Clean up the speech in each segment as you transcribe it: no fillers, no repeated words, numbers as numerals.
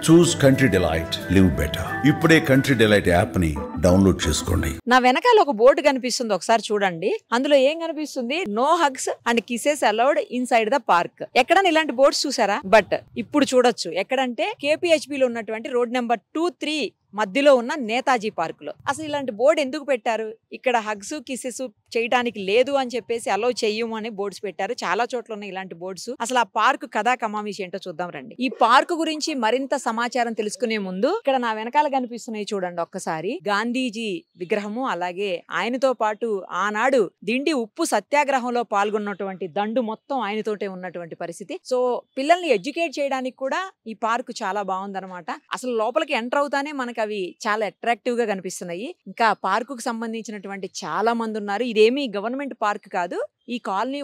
చూస్ country delight, live better. ఇప్పుడే country delight app ని download చేసుకోండి. నా వెనకాల ఒక బోర్డు కనిపిస్తుంది, ఒకసారి చూడండి. అందులో ఏం కనిపిస్తుంది? No hugs and kisses allowed inside the park. ఎక్కడన్నా ఇలాంటి బోర్డ్స్ చూసారా? బట్ ఇప్పుడు చూడొచ్చు. ఎక్కడంటే KPHB లో ఉన్నటువంటి రోడ్ నెంబర్ 2-3 మధ్యలో ఉన్న నేతాజీ పార్క్ లో. అసలు ఇలాంటి బోర్డు ఎందుకు పెట్టారు? ఇక్కడ హగ్స్ కిసెస్ చేయడానికి లేదు అని చెప్పేసి అలో చెయ్యము అని బోర్డ్స్ పెట్టారు. చాలా చోట్ల ఉన్నాయి ఇలాంటి బోర్డ్స్. అసలు ఆ పార్క్ కథా కమామిషి ఏంటో చూద్దాం రండి. ఈ పార్క్ గురించి మరింత సమాచారం తెలుసుకునే ముందు ఇక్కడ నా వెనకాల కనిపిస్తున్నాయి చూడండి ఒక్కసారి. గాంధీజీ విగ్రహము, అలాగే ఆయనతో పాటు ఆనాడు దిండి ఉప్పు సత్యాగ్రహంలో పాల్గొన్నటువంటి దండు మొత్తం ఆయనతోటే ఉన్నటువంటి పరిస్థితి. సో పిల్లల్ని ఎడ్యుకేట్ చేయడానికి కూడా ఈ పార్క్ చాలా బాగుందన్నమాట. అసలు లోపలికి ఎంటర్ అవుతానే మనకి అవి చాలా అట్రాక్టివ్ గా కనిపిస్తున్నాయి. ఇంకా పార్కు కు సంబంధించినటువంటి చాలా మంది ఉన్నారు. ఇదేమీ గవర్నమెంట్ పార్క్ కాదు, ఈ కాలనీ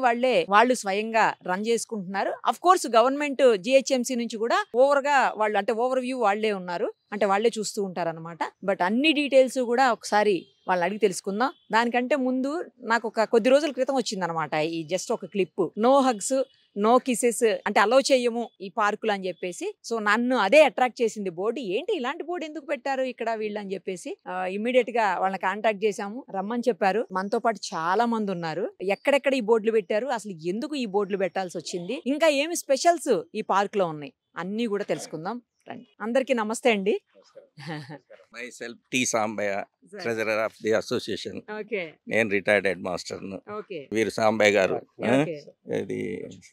వాళ్ళు స్వయంగా రన్ చేసుకుంటున్నారు. అఫ్ కోర్స్ గవర్నమెంట్ GHMC నుంచి కూడా ఓవర్ వ్యూ వాళ్లే ఉన్నారు, అంటే వాళ్లే చూస్తూ ఉంటారు అనమాట. బట్ అన్ని డీటెయిల్స్ కూడా ఒకసారి వాళ్ళని అడిగి తెలుసుకుందాం. దానికంటే ముందు నాకు ఒక కొద్ది రోజుల క్రితం వచ్చిందనమాట ఈ జస్ట్ ఒక clip. No hugs no kisses అంటే అలో చెయ్యము ఈ పార్కులు అని చెప్పేసి. సో నన్ను అదే అట్రాక్ట్ చేసింది బోర్డు. ఏంటి ఇలాంటి బోర్డు ఎందుకు పెట్టారు ఇక్కడ వీళ్ళు అని చెప్పేసి ఇమ్మీడియట్ గా వాళ్ళని కాంటాక్ట్ చేశాము. రమ్మని చెప్పారు. మనతో పాటు చాలా మంది ఉన్నారు. ఎక్కడెక్కడ ఈ బోర్డులు పెట్టారు, అసలు ఎందుకు ఈ బోర్డులు పెట్టాల్సి వచ్చింది, ఇంకా ఏమి స్పెషల్స్ ఈ పార్క్ లో ఉన్నాయి, అన్ని కూడా తెలుసుకుందాం రండి. అందరికీ నమస్తే అండి. Myself T. Sambaya, treasurer of the association. Okay. నేను రిటైర్డ్ హెడ్ మాస్టర్. Okay. వీరు సాంబయ్య గారు Okay. ఇది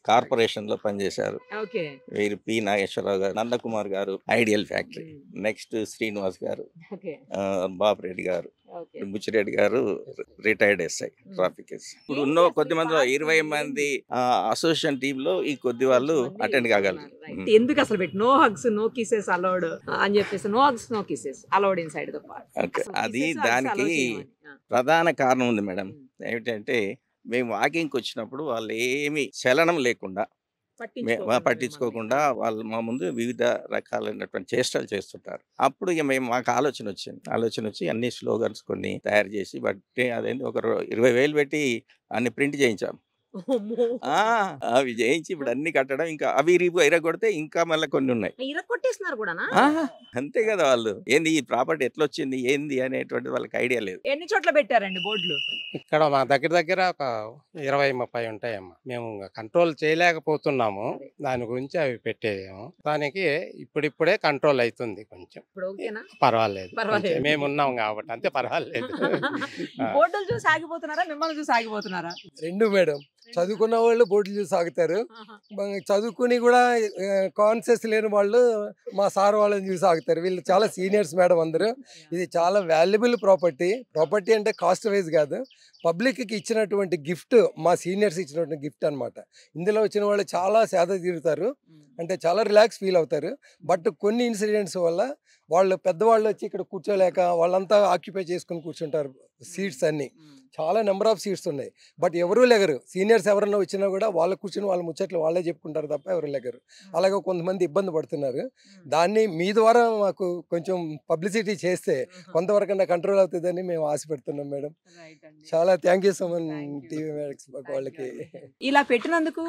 కార్పొరేషన్ లో పనిచేశారు. Okay. వీరు P. నాగేశ్వరరావు గారు, నందకుమార్ గారు ఐడియల్ ఫ్యాక్టరీ, నెక్స్ట్ శ్రీనివాస్ గారు, Okay. బాపిరెడ్డి గారు, Okay. బుచ్చిరెడ్డి గారు రిటైర్డ్ SI ట్రాఫిక్ ఎస్. ఇప్పుడు ఉన్న కొద్ది మందిలో 20 మంది అసోసియేషన్ టీమ్ లో ఈ కొద్ది వాళ్ళు అటెండ్ కాగలరు. ఎందుకు అసలు పెట్టి no hugs no kisses allowed అని చెప్పేసి, no hugs no kisses allowed inside the park. అది దానికి ప్రధాన కారణం ఉంది మేడం. ఏమిటంటే మేము వాకింగ్కి వచ్చినప్పుడు వాళ్ళు ఏమి చలనం లేకుండా పట్టించుకోకుండా వాళ్ళు మా ముందు వివిధ రకాలైనటువంటి చేష్టలు చేస్తుంటారు. అప్పుడు ఇక మేము మాకు ఆలోచన వచ్చి అన్ని స్లోగన్స్ కొన్ని తయారు చేసి బట్టి అదేంటి ఒక 20,000 పెట్టి అన్ని ప్రింట్ చేయించాం. అవి చేయించి ఇప్పుడు అన్ని కట్టడం, ఇంకా అవి ఇరగొడితే ఇంకా మళ్ళీ కొన్ని ఉన్నాయి. అంతే కదా, వాళ్ళు ఏంది ఈ ప్రాపర్టీ ఎట్లా వచ్చింది ఏంది అనేటువంటి వాళ్ళకి ఐడియా లేదు. ఎన్ని చోట్ల పెట్టారండి బోర్డులు? ఇక్కడ మా దగ్గర ఒక 20-30 ఉంటాయమ్మా. మేము కంట్రోల్ చేయలేకపోతున్నాము, దాని గురించి అవి పెట్టేయము. దానికి ఇప్పుడిప్పుడే కంట్రోల్ అవుతుంది, కొంచెం పర్వాలేదు. మేము ఉన్నాం కాబట్టి అంతే, పర్వాలేదు. బోర్డులు చూసి ఆగిపోతున్నారా, మిమ్మల్ని చూసి ఆగిపోతున్నారా? రెండు మేడం. చదువుకున్న వాళ్ళు బోర్డులు చూసి ఆగుతారు, చదువుకుని కూడా కాన్షియస్ లేని వాళ్ళు మా సార్ వాళ్ళని చూసి ఆగుతారు. వీళ్ళు చాలా సీనియర్స్ మేడం అందరూ. ఇది చాలా వాల్యుబుల్ ప్రాపర్టీ అంటే కాస్ట్ వైజ్ కాదు, పబ్లిక్కి ఇచ్చినటువంటి గిఫ్ట్, మా సీనియర్స్ ఇచ్చినటువంటి గిఫ్ట్ అనమాట. ఇందులో వచ్చిన వాళ్ళు చాలా సేద తీరుతారు, అంటే చాలా రిలాక్స్ ఫీల్ అవుతారు. బట్ కొన్ని ఇన్సిడెంట్స్ వల్ల వాళ్ళు పెద్దవాళ్ళు వచ్చి ఇక్కడ కూర్చోలేక వాళ్ళంతా ఆక్యుపై చేసుకుని కూర్చుంటారు. సీట్స్ అన్నీ చాలా నెంబర్ ఆఫ్ సీట్స్ ఉన్నాయి, బట్ ఎవరూ లెగరు. సీనియర్స్ ఎవరన్నా వచ్చినా కూడా వాళ్ళు కూర్చుని వాళ్ళ ముచ్చట్లు వాళ్ళే చెప్పుకుంటారు తప్ప ఎవరు లెగరు. అలాగే కొంతమంది ఇబ్బంది పడుతున్నారు. దాన్ని మీ ద్వారా మాకు కొంచెం పబ్లిసిటీ చేస్తే కొంతవరకన్నా కంట్రోల్ అవుతుందని మేము ఆశపెడుతున్నాం మేడం. చాలా thank you so much TV వాళ్ళకి. ఇలా పెట్టినందుకు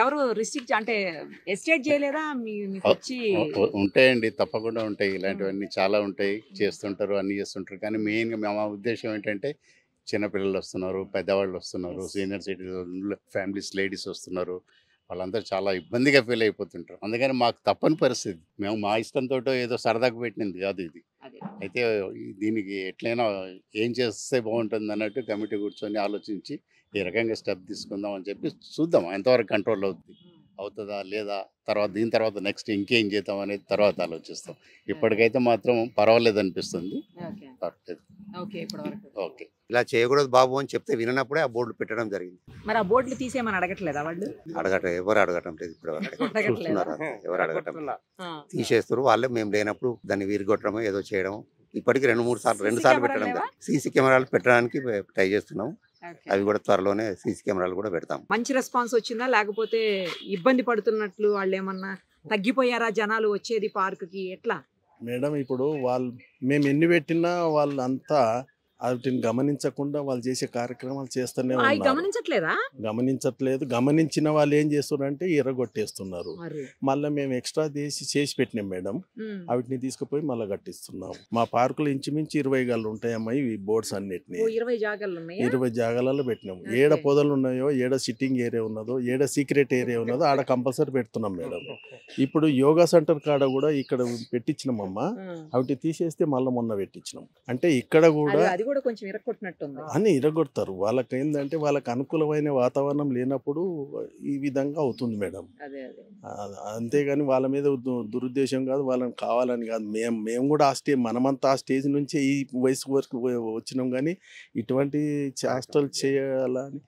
ఎవరు రిస్ట్రిక్ట్ అంటే ఎస్టేట్ చేయలేదా? ఉంటాయండి, తప్పకుండా ఉంటాయి. ఇలాంటివన్నీ చాలా ఉంటాయి, చేస్తుంటారు, అన్ని చేస్తుంటారు. కానీ మెయిన్గా మా ఉద్దేశం ఏంటంటే చిన్నపిల్లలు వస్తున్నారు, పెద్దవాళ్ళు వస్తున్నారు, సీనియర్ సిటిజన్ ఫ్యామిలీస్ లేడీస్ వస్తున్నారు, వాళ్ళందరూ చాలా ఇబ్బందిగా ఫీల్ అయిపోతుంటారు. అందుకని మాకు తప్పని పరిస్థితి, మేము మా ఇష్టంతో ఏదో సరదాగా పెట్టినది కాదు ఇది. అయితే దీనికి ఎట్లయినా ఏం చేస్తే బాగుంటుంది అన్నట్టు కమిటీ కూర్చొని ఆలోచించి ఈ రకంగా స్టెప్ తీసుకుందాం అని చెప్పి చూద్దాం ఎంతవరకు కంట్రోల్ అవుతుందా లేదా, దీని తర్వాత నెక్స్ట్ ఇంకేం చేద్దాం అనేది తర్వాత ఆలోచిస్తాం. ఇప్పటికైతే మాత్రం పర్వాలేదు అనిపిస్తుంది. ఓకే, ఇలా చేయకూడదు బాబు అని చెప్తే వినప్పుడే ఆ బోర్డులు పెట్టడం జరిగింది. మరి ఆ బోర్డులు తీసేయమని అడగట్లేదా వాళ్ళు? ఎవరు అడగటం లేదు, ఎవరు అడగటం తీసేస్తారు వాళ్ళే. మేము లేనప్పుడు దాన్ని విరిగొట్టడమో ఏదో చేయడం. ఇప్పటికి 2 సార్లు పెట్టడం. సీసీ కెమెరాలు పెట్టడానికి ట్రై చేస్తున్నాం. అవి కూడా త్వరలోనే సీసీ కెమెరాలు కూడా పెడతాం. మంచి రెస్పాన్స్ వచ్చిందా, లేకపోతే ఇబ్బంది పడుతున్నట్లు వాళ్ళు ఏమన్నా తగ్గిపోయారా జనాలు వచ్చేది పార్క్ కి, ఎట్లా? మేడం ఇప్పుడు మేము ఎన్ని పెట్టినా వాళ్ళంతా వాటిని గమనించకుండా వాళ్ళు చేసే కార్యక్రమాలు చేస్తూనే అవి ఉన్నారు. గమనించట్లేదా? గమనించట్లేదు. గమనించిన వాళ్ళు ఏం చేస్తున్నారంటే ఎర్రగొట్టేస్తున్నారు. మళ్ళీ మేము ఎక్స్ట్రా చేసి పెట్టినాం మేడం, వాటిని తీసుకుపోయి మళ్ళీ కట్టిస్తున్నాం. మా పార్కులు ఇంచుమించు 20 గళ్ళు ఉంటాయమ్మా. ఇవి బోర్డ్స్ అన్నిటిని 20 జాగాలలో పెట్టినాం. ఏడ పొదలు ఉన్నాయో, ఏడ సిట్టింగ్ ఏరియా ఉన్నదో, ఏడ సీక్రెట్ ఏరియా ఉన్నదో ఆడ కంపల్సరీ పెడుతున్నాం మేడం. ఇప్పుడు యోగా సెంటర్ కాడ కూడా ఇక్కడ పెట్టించినామమ్మా, అవి తీసేస్తే మళ్ళీ మొన్న పెట్టించినాం. అంటే ఇక్కడ కూడా అని ఇరగొడతారు. వాళ్ళకి ఏంటంటే వాళ్ళకి అనుకూలమైన వాతావరణం లేనప్పుడు ఈ విధంగా అవుతుంది మేడం. అంతేగాని వాళ్ళ మీద దురుద్దేశం కాదు, వాళ్ళని కావాలని కాదు. మేము కూడా మనమంతా ఆ స్టేజ్ నుంచే ఈ వయసు వరకు వచ్చినాం. కానీ ఇటువంటి చేష్టలు చేయాలని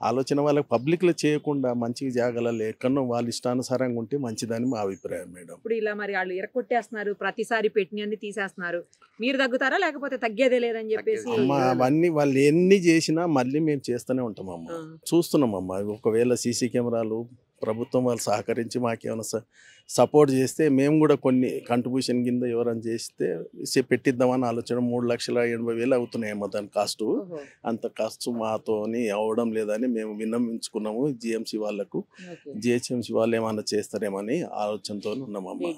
ఆలోచన వాళ్ళకి పబ్లిక్లో చేయకుండా మంచిగా జాగాలలో ఎక్కడో వాళ్ళ ఇష్టానుసారంగా ఉంటే మంచిదని మా అభిప్రాయం మేడం. ఇప్పుడు ఇలా మరి వాళ్ళు ఎరకొట్టేస్తున్నారు, ప్రతిసారి పెట్టినన్ని తీసేస్తున్నారు. మీరు తగ్గుతారా లేకపోతే తగ్గేదే లేదని చెప్పేసి? అమ్మా అవన్నీ వాళ్ళు ఎన్ని చేసినా మళ్ళీ మేము చేస్తూనే ఉంటాం అమ్మా. చూస్తున్నాం అమ్మా. ఒకవేళ సీసీ కెమెరాలు ప్రభుత్వం వాళ్ళు సహకరించి మాకేమైనా సపోర్ట్ చేస్తే మేము కూడా కొన్ని కంట్రిబ్యూషన్ కింద ఎవరైనా చేస్తే పెట్టిద్దామని ఆలోచన. 3,80,000 అవుతున్నాయేమో దాని కాస్ట్. అంత కాస్ట్ మాతోని అవడం లేదని మేము విన్నవించుకున్నాము జిఎంసీ వాళ్ళకు. జిహెచ్ఎంసీ వాళ్ళు ఏమన్నా చేస్తారేమని ఆలోచనతో ఉన్నామమ్మా.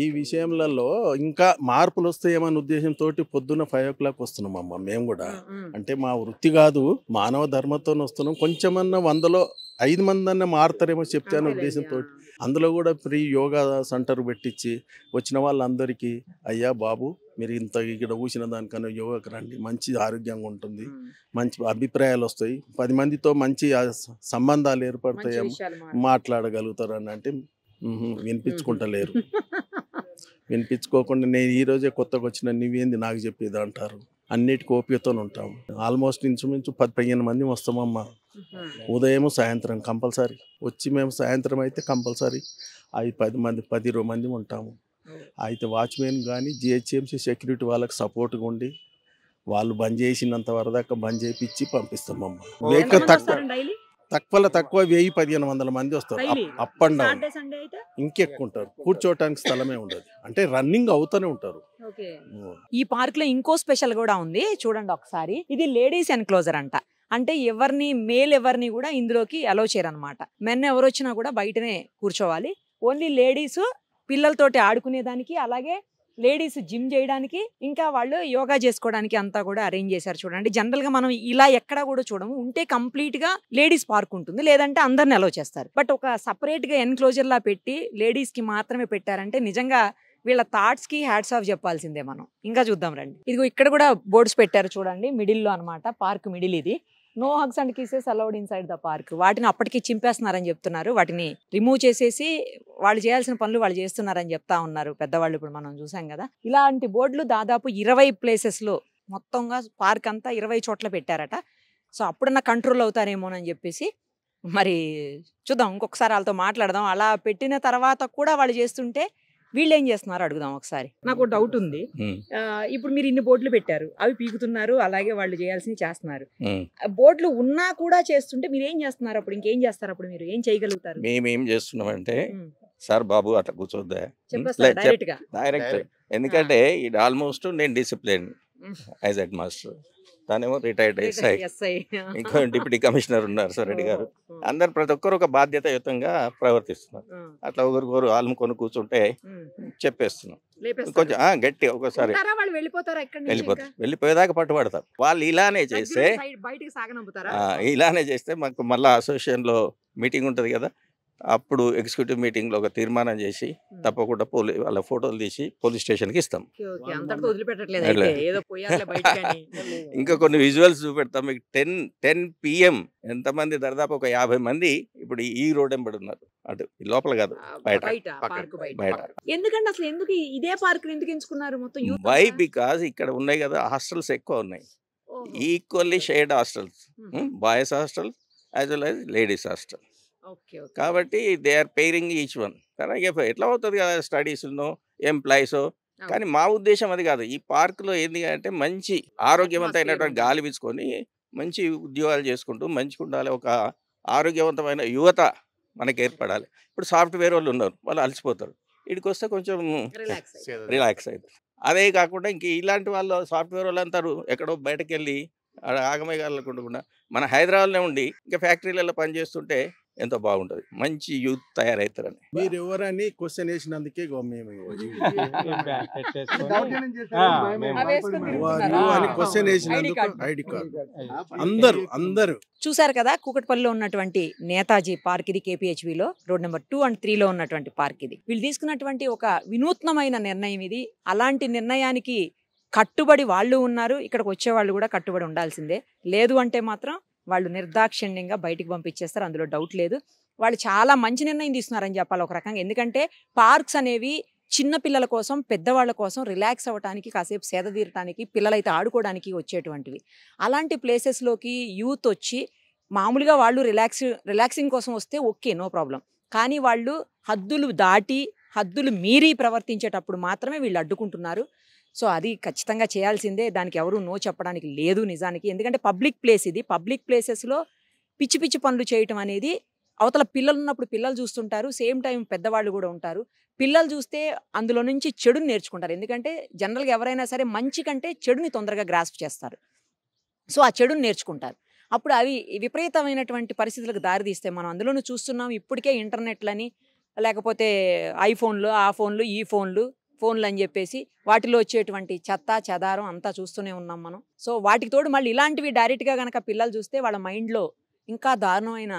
ఈ విషయంలో ఇంకా మార్పులు వస్తాయేమన్న ఉద్దేశంతో పొద్దున్న 5 o'clock వస్తున్నామమ్మా మేము కూడా. అంటే మా వృత్తి కాదు, మానవ ధర్మంతో వస్తున్నాం. కొంచెమన్నా 100లో 5 మంది అన్న మారుతారేమో చెప్తాను ఉద్దేశంతో. అందులో కూడా ఫ్రీ యోగా సెంటర్ పెట్టించి వచ్చిన వాళ్ళందరికీ, అయ్యా బాబు మీరు ఇంత ఇక్కడ కూర్చిన దానికన్నా యోగాకి రండి, మంచి ఆరోగ్యంగా ఉంటుంది, మంచి అభిప్రాయాలు వస్తాయి, 10 మందితో మంచి సంబంధాలు ఏర్పడతాయేమో, మాట్లాడగలుగుతారు అని అంటే వినిపించుకుంటలేరు. వినిపించుకోకుండా నేను ఈరోజే కొత్తగా వచ్చిన నువ్వేంది నాకు చెప్పేది అంటారు. అన్నిటికీ ఓపికతో ఉంటాము. ఆల్మోస్ట్ ఇంచుమించు 10-15 మంది వస్తామమ్మా. ఉదయం సాయంత్రం కంపల్సరీ వచ్చి మేము సాయంత్రం అయితే కంపల్సరీ 10 మంది 10-20 మంది ఉంటాము. అయితే వాచ్మెన్ కానీ జిహెచ్ఎంసీ సెక్యూరిటీ వాళ్ళకి సపోర్ట్గా ఉండి వాళ్ళు బంద్ చేసినంత వరదాకా బంద్ చేయించి పంపిస్తామమ్మా. వెహికల్ తక్కువలో తక్కువ 1000-1500 మంది వస్తారు. Up and down. ఇంకెక్కువ ఉంటారు. కూర్చోవటానికి స్థలమే ఉండదు. అంటే రన్నింగ్ అవుతూనే ఉంటారు. ఈ పార్క్ లో ఇంకో స్పెషల్ కూడా ఉంది, చూడండి ఒకసారి. ఇది లేడీస్ ఎన్క్లోజర్ అంట. అంటే ఎవరిని కూడా ఇందులోకి అలో చేయరనమాట. మెన్ ఎవరు వచ్చినా కూడా బయటనే కూర్చోవాలి. ఓన్లీ లేడీస్ పిల్లలతోటి ఆడుకునేదానికి, అలాగే లేడీస్ జిమ్ చేయడానికి, ఇంకా వాళ్ళు యోగా చేసుకోవడానికి అంతా కూడా అరేంజ్ చేశారు. చూడండి, జనరల్ గా మనం ఇలా ఎక్కడ కూడా చూడము. ఉంటే కంప్లీట్ గా లేడీస్ పార్క్ ఉంటుంది, లేదంటే అందరిని అలో చేస్తారు. బట్ ఒక సపరేట్ గా ఎన్క్లోజర్ లా పెట్టి లేడీస్ కి మాత్రమే పెట్టారంటే నిజంగా వీళ్ళ థాట్స్ కి హ్యాట్స్ ఆఫ్ చెప్పాల్సిందే మనం. ఇంకా చూద్దాం రండి. ఇదిగో ఇక్కడ కూడా బోర్డ్స్ పెట్టారు చూడండి, మిడిల్ లో అనమాట. పార్క్ మిడిల్ ఇది. No hugs and kisses allowed inside the park. వాటిని అప్పటికి చింపేస్తున్నారని చెప్తున్నారు. వాటిని రిమూవ్ చేసేసి వాళ్ళు చేయాల్సిన పనులు వాళ్ళు చేస్తున్నారని చెప్తా ఉన్నారు పెద్దవాళ్ళు. ఇప్పుడు మనం చూసాం కదా, ఇలాంటి బోర్డులు దాదాపు 20 ప్లేసెస్ లో మొత్తంగా పార్క్ అంతా 20 చోట్ల పెట్టారట. సో అప్పుడన్నా కంట్రోల్ అవుతారేమోనని చెప్పేసి మరి చూద్దాం, ఇంకొకసారి వాళ్ళతో మాట్లాడదాం. అలా పెట్టిన తర్వాత కూడా వాళ్ళు చేస్తుంటే వీళ్ళు ఏం చేస్తున్నారు అడుగుదాం ఒకసారి. నాకు డౌట్ ఉంది. ఇప్పుడు మీరు ఇన్ని బోర్డులు పెట్టారు, అవి పీకుతున్నారు, అలాగే వాళ్ళు చేయాల్సినవి చేస్తున్నారు. బోర్డులు ఉన్నా కూడా చేస్తుంటే మీరు ఏం చేస్తున్నారు? అప్పుడు ఇంకేం చేస్తారు? అప్పుడు మీరు ఏం చేయగలుగుతారు? మేమేం చేస్తున్నామంటే, సార్ బాబు అట్లా కూర్చోద్దా డైరెక్ట్. ఎందుకంటే ఇది ఆల్మోస్ట్ నేను డిసిప్లిన్ యాజ్ హెడ్ మాస్టర్, తానేమో రిటైర్డ్ ఎస్ఐ, ఇంకో డిప్యూటీ కమిషనర్ ఉన్నారు సరెడ్డి గారు. అందరు ప్రతి ఒక్కరు ఒక బాధ్యతాయుతంగా ప్రవర్తిస్తున్నారు. అట్లా ఒకరికొకరు ఆలుముకొని కూర్చుంటే చెప్పేస్తున్నాం. కొంచెం గట్టి ఒకసారి వెళ్ళిపోయేదాకా పట్టుబడతారు. వాళ్ళు ఇలానే చేస్తే మాకు మళ్ళీ అసోసియేషన్ లో మీటింగ్ ఉంటది కదా, అప్పుడు ఎగ్జిక్యూటివ్ మీటింగ్ లో ఒక తీర్మానం చేసి తప్పకుండా వాళ్ళ ఫోటోలు తీసి పోలీస్ స్టేషన్ కి ఇస్తాం. ఇంకా కొన్ని విజువల్స్ చూపెడతాం మీకు. 10 PM ఎంతమంది, దాదాపు ఒక 50 మంది ఇప్పుడు ఈ రోడ్ ఎంబడి ఉన్నారు. అటు లోపల కాదు, బయట. ఎందుకంటే అసలు ఎందుకు ఇదే పార్క్ ఎందుకు ఎంచుకున్నారు మొత్తం? వై? బికాస్ ఇక్కడ ఉన్నాయి కదా హాస్టల్స్ ఎక్కువ ఉన్నాయి, equally shared hostels, boys hostel as well as ladies hostel. కాబట్టి they are pairing each one. ఎట్లా అవుతుంది కదా స్టడీస్ ఎంప్లాయీస్. కానీ మా ఉద్దేశం అది కాదు. ఈ పార్క్ లో ఏంది అంటే మంచి ఆరోగ్యవంతమైనటువంటి గాలి పీల్చుకొని మంచి ఉద్యోగాలు చేసుకుంటూ మంచిగా ఉండాలి. ఒక ఆరోగ్యవంతమైన యువత మనకి ఏర్పడాలి. ఇప్పుడు సాఫ్ట్వేర్ వాళ్ళు ఉన్నారు, వాళ్ళు అలసిపోతారు, ఇక్కడికి వస్తే కొంచెం రిలాక్స్ అవుతారు. అదే కాకుండా ఇంక ఇలాంటి వాళ్ళు సాఫ్ట్వేర్ వాళ్ళు అంటారు ఎక్కడో బయటకు వెళ్ళి ఆగమేగాలకుండా మన హైదరాబాద్లో ఉండి ఇంకా ఫ్యాక్టరీలలో పనిచేస్తుంటే ఎంతో బాగుంటుంది, మంచి యూత్ తయారవుతారని. మీరు ఎవరని క్వశ్చన్ వేసినందుకే మేము క్వశ్చన్ వేసినందుకు ఐడి కార్డు అందరూ చూసారు కదా. కూకట్పల్లిలో ఉన్నటువంటి నేతాజీ పార్క్ ఇది, కేపీహెచ్బిలో రోడ్ నెంబర్ 2 and 3లో ఉన్నటువంటి పార్క్ ఇది. వీళ్ళు తీసుకున్నటువంటి ఒక వినూత్నమైన నిర్ణయం ఇది. అలాంటి నిర్ణయానికి కట్టుబడి వాళ్ళు ఉన్నారు, ఇక్కడికి వచ్చే వాళ్ళు కూడా కట్టుబడి ఉండాల్సిందే. లేదు అంటే మాత్రం వాళ్ళు నిర్దాక్షిణ్యంగా బయటికి పంపించేస్తారు, అందులో డౌట్ లేదు. వాళ్ళు చాలా మంచి నిర్ణయం తీసుకున్నారని చెప్పాలి ఒక రకంగా. ఎందుకంటే పార్క్స్ అనేవి చిన్న పిల్లల కోసం, పెద్దవాళ్ళ కోసం రిలాక్స్ అవ్వడానికి, కాసేపు సేద తీరటానికి, పిల్లలైతే ఆడుకోవడానికి వచ్చేటువంటివి. అలాంటి ప్లేసెస్లోకి యూత్ వచ్చి మామూలుగా వాళ్ళు రిలాక్సింగ్ కోసం వస్తే ఓకే, నో ప్రాబ్లం. కానీ వాళ్ళు హద్దులు దాటి, హద్దులు మీరి ప్రవర్తించేటప్పుడు మాత్రమే వీళ్ళు అడ్డుకుంటున్నారు. సో అది ఖచ్చితంగా చేయాల్సిందే, దానికి ఎవరు నో చెప్పడానికి లేదు నిజానికి. ఎందుకంటే పబ్లిక్ ప్లేస్ ఇది. పబ్లిక్ ప్లేసెస్లో పిచ్చి పిచ్చి పనులు చేయటం అనేది, అవతల పిల్లలు ఉన్నప్పుడు పిల్లలు చూస్తుంటారు, సేమ్ టైం పెద్దవాళ్ళు కూడా ఉంటారు. పిల్లలు చూస్తే అందులో నుంచి చెడుని నేర్చుకుంటారు. ఎందుకంటే జనరల్గా ఎవరైనా సరే మంచి కంటే చెడుని తొందరగా గ్రాస్ప్ చేస్తారు. సో ఆ చెడుని నేర్చుకుంటారు. అప్పుడు అవి విపరీతమైనటువంటి పరిస్థితులకు దారితీస్తే మనం అందులోనూ చూస్తున్నాం. ఇప్పటికే ఇంటర్నెట్లని, లేకపోతే ఐఫోన్లు, ఆ ఫోన్లు, ఈ ఫోన్లు అని చెప్పేసి వాటిలో వచ్చేటువంటి చెత్త చెదారం అంతా చూస్తూనే ఉన్నాం మనం. సో వాటికి తోడు మళ్ళీ ఇలాంటివి డైరెక్ట్గా కనుక పిల్లలు చూస్తే వాళ్ళ మైండ్లో ఇంకా దారుణమైన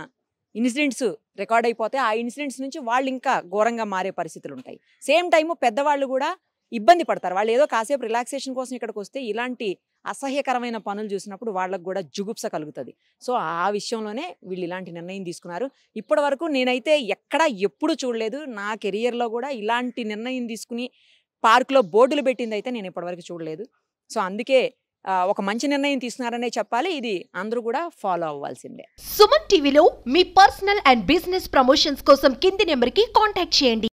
ఇన్సిడెంట్స్ రికార్డ్ అయిపోతే ఆ ఇన్సిడెంట్స్ నుంచి వాళ్ళు ఇంకా ఘోరంగా మారే పరిస్థితులు ఉంటాయి. సేమ్ టైము పెద్దవాళ్ళు కూడా ఇబ్బంది పడతారు. వాళ్ళు ఏదో కాసేపు రిలాక్సేషన్ కోసం ఇక్కడికి వస్తే ఇలాంటి అసహ్యకరమైన పనులు చూసినప్పుడు వాళ్ళకు కూడా జుగుప్స కలుగుతుంది. సో ఆ విషయంలోనే వీళ్ళు ఇలాంటి నిర్ణయం తీసుకున్నారు. ఇప్పటి వరకు నేనైతే ఎప్పుడు చూడలేదు. నా కెరియర్లో కూడా ఇలాంటి నిర్ణయం తీసుకుని పార్కులో బోర్డులు పెట్టింది అయితే నేను ఇప్పటివరకు చూడలేదు. సో అందుకే ఒక మంచి నిర్ణయం తీసుకున్నారనే చెప్పాలి. ఇది అందరూ కూడా ఫాలో అవ్వాల్సిందే. సుమన్ టీవీలో మీ పర్సనల్ అండ్ బిజినెస్ ప్రమోషన్స్ కోసం కింది నెంబర్కి కాంటాక్ట్ చేయండి.